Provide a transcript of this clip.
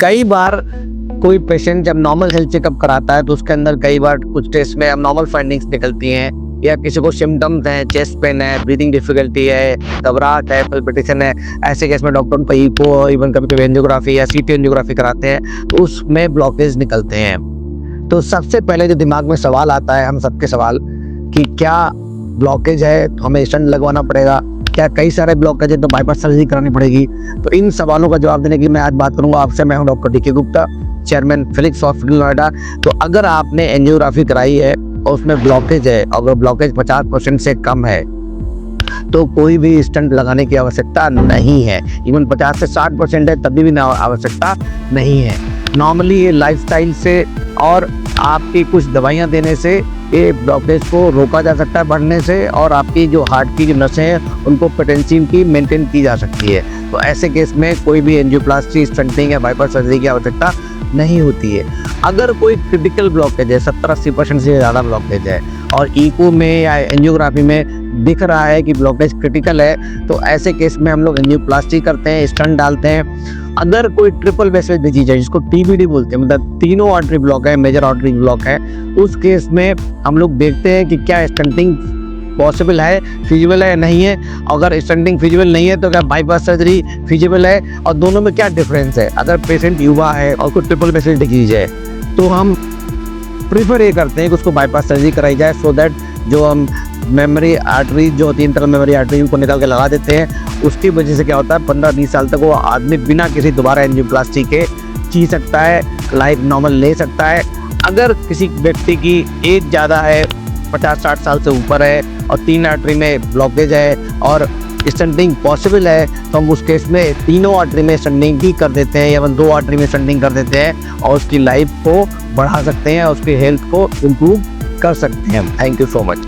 कई बार कोई पेशेंट जब नॉर्मल हेल्थ चेकअप कराता है तो उसके अंदर कई बार कुछ टेस्ट में अबनॉर्मल फाइंडिंग्स निकलती हैं, या किसी को सिम्टम्स हैं, चेस्ट पेन है, ब्रीदिंग डिफिकल्टी है, घबराहट है, पल्पिटेशन है। ऐसे केस में डॉक्टर को इको, इवन कभी कभी एंजियोग्राफी या सीटी एंजियोग्राफी कराते हैं तो उसमें ब्लॉकेज निकलते हैं। तो सबसे पहले जो दिमाग में सवाल आता है, हम सबके सवाल, कि क्या ब्लॉकेज है तो हमें स्टंट लगवाना पड़ेगा, क्या कई सारे ब्लॉकेज है तो बाईपास सर्जरी करानी पड़ेगी। तो इन सवालों का जवाब देने की मैं आज बात करूंगा आपसे। मैं हूं डॉक्टर डी के Gupta, chairman Felix hospital Noida. तो अगर आपने एंजियोग्राफी कराई है और उसमें ब्लॉकेज है, अगर ब्लॉकेज 50% से कम है तो कोई भी स्टंट लगाने की आवश्यकता नहीं है। इवन 50 से 60% है तभी भी आवश्यकता नहीं है। नॉर्मली ये लाइफस्टाइल से और आपकी कुछ दवाइयाँ देने से ये ब्लॉकेज को रोका जा सकता है बढ़ने से, और आपकी जो हार्ट की जो नसें हैं उनको पोटेंशियल की मेंटेन की जा सकती है। तो ऐसे केस में कोई भी एंजियोप्लास्टी, स्टंटिंग या बाईपास सर्जरी की आवश्यकता नहीं होती है। अगर कोई क्रिटिकल ब्लॉकेज है, 70-80% से ज़्यादा ब्लॉकेज है और ईको में या एंजियोग्राफी में दिख रहा है कि ब्लॉकेज क्रिटिकल है, तो ऐसे केस में हम लोग एंजियोप्लास्टी करते हैं, स्टंट डालते हैं। अगर कोई ट्रिपल वेसल डिजीज है जिसको टीबीडी बोलते हैं, मतलब तीनों आर्टरी ब्लॉक है, मेजर आर्टरी ब्लॉक है, उस केस में हम लोग देखते हैं कि क्या स्टंटिंग पॉसिबल है, फिजिबल है या नहीं है। अगर स्टंटिंग फिजिबल नहीं है तो क्या बाईपास सर्जरी फिजिबल है, और दोनों में क्या डिफरेंस है। अगर पेशेंट युवा है और कोई ट्रिपल वेसल डिजीज है तो हम प्रीफर ये करते हैं कि उसको बाईपास सर्जरी कराई जाए, सो दैट जो हम मेमोरी आर्टरी जो होती है, इंटरनल मेमोरी आर्टरी, उनको निकाल के लगा देते हैं। उसकी वजह से क्या होता है, 15-20 साल तक वो आदमी बिना किसी दोबारा एंजियोप्लास्टी के जी सकता है, लाइफ नॉर्मल ले सकता है। अगर किसी व्यक्ति की एज ज़्यादा है, 50-60 साल से ऊपर है और 3 आर्टरी में ब्लॉकेज है और स्टंटिंग पॉसिबल है, तो हम उस केस में तीनों आर्टरी में स्टंटिंग भी कर देते हैं या 2 आर्टरी में स्टंटिंग कर देते हैं और उसकी लाइफ को बढ़ा सकते हैं और उसकी हेल्थ को इम्प्रूव कर सकते हैं। Thank you so much.